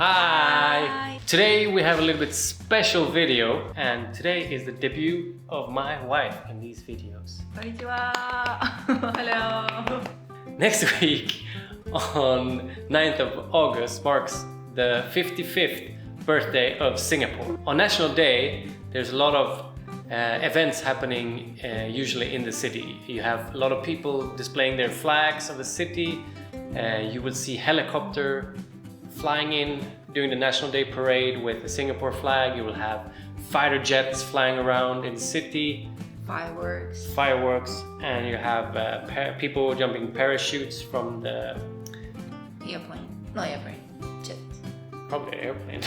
Hi! Today we have a little bit special video, and today is the debut of my wife in these videos. Konnichiwa! Hello! Next week, on 9th of August, marks the 55th birthday of Singapore. On National Day, there's a lot of events happening usually in the city. You have a lot of people displaying their flags of the city. You will see helicopter flying in during the National Day parade with the Singapore flag. You will have fighter jets flying around in the city. Fireworks, and you have people jumping parachutes from the Airplane. No airplane. Jet. Probably airplane.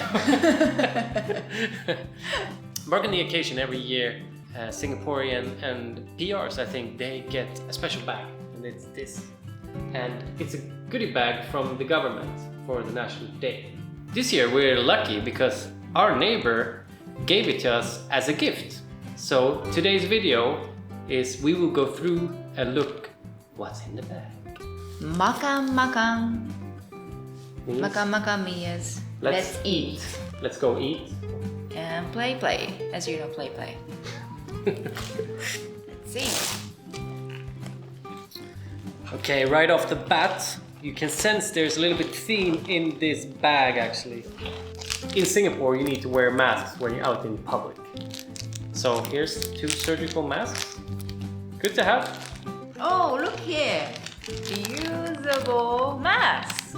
Marking the occasion every year, Singaporean and PRs, I think, they get a special bag, and it's this. And it's a goodie bag from the government for the National Day. This year we're lucky because our neighbor gave it to us as a gift. So today's video is we will go through and look what's in the bag. Makan. Means Makan means let's eat. Let's go eat. And play. As you know, play. Let's see. Okay, right off the bat, you can sense there's a little bit theme in this bag actually. In Singapore, you need to wear masks when you're out in public. So here's 2 surgical masks. Good to have. Oh, look here. Reusable mask.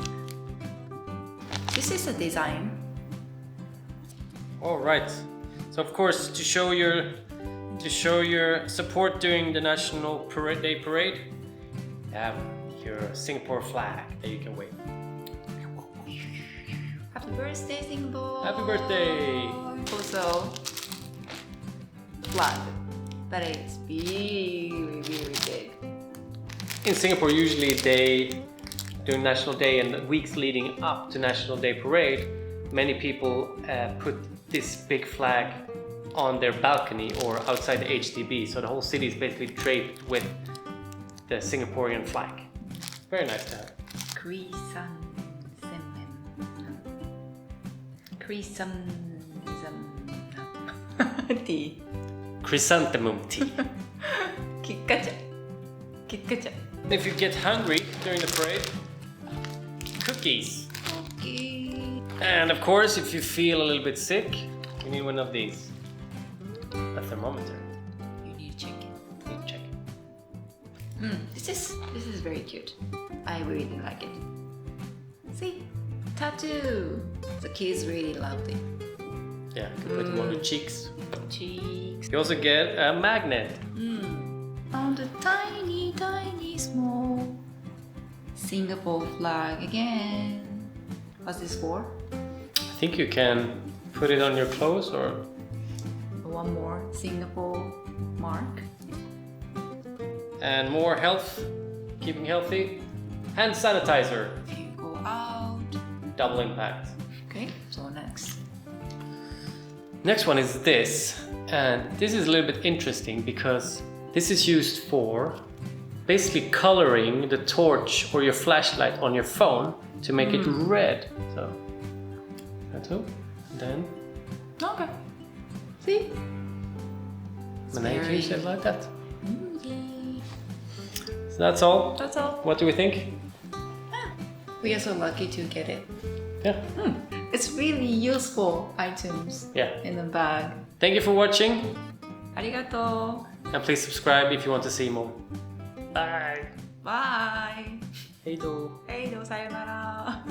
This is a design. All right. So of course, to show your support during the National Day parade, you have your Singapore flag that you can wave. Happy birthday, Singapore! Happy birthday! Also, flag that is really big. In Singapore, usually during National Day and the weeks leading up to National Day parade, many people put this big flag on their balcony or outside the HDB. So the whole city is basically draped with the Singaporean flag. Very nice to have. Tea. Chrysanthemum tea. Kitkacha. If you get hungry during the parade, cookies. And of course, if you feel a little bit sick, you need one of these. A thermometer. You need to check it. This is very cute. I really like it. See? Tattoo! The kids really loved it. Yeah, you can put them on the cheeks. Cheeks. You also get a magnet. On the tiny small Singapore flag again. What's this for? I think you can put it on your clothes or... One more Singapore mark. And more health, keeping healthy. Hand sanitizer. If you go out. Double impact. Okay, so next. Next one is this. And this is a little bit interesting because this is used for basically coloring the torch or your flashlight on your phone to make it red. So, that's all. Then. Okay. See? And then you can use it like that. Yay. So that's all. That's all. What do we think? We are so lucky to get it. Yeah. It's really useful items in the bag. Thank you for watching. Arigato. And please subscribe if you want to see more. Bye. Bye. Hey do. Hey do, sayonara.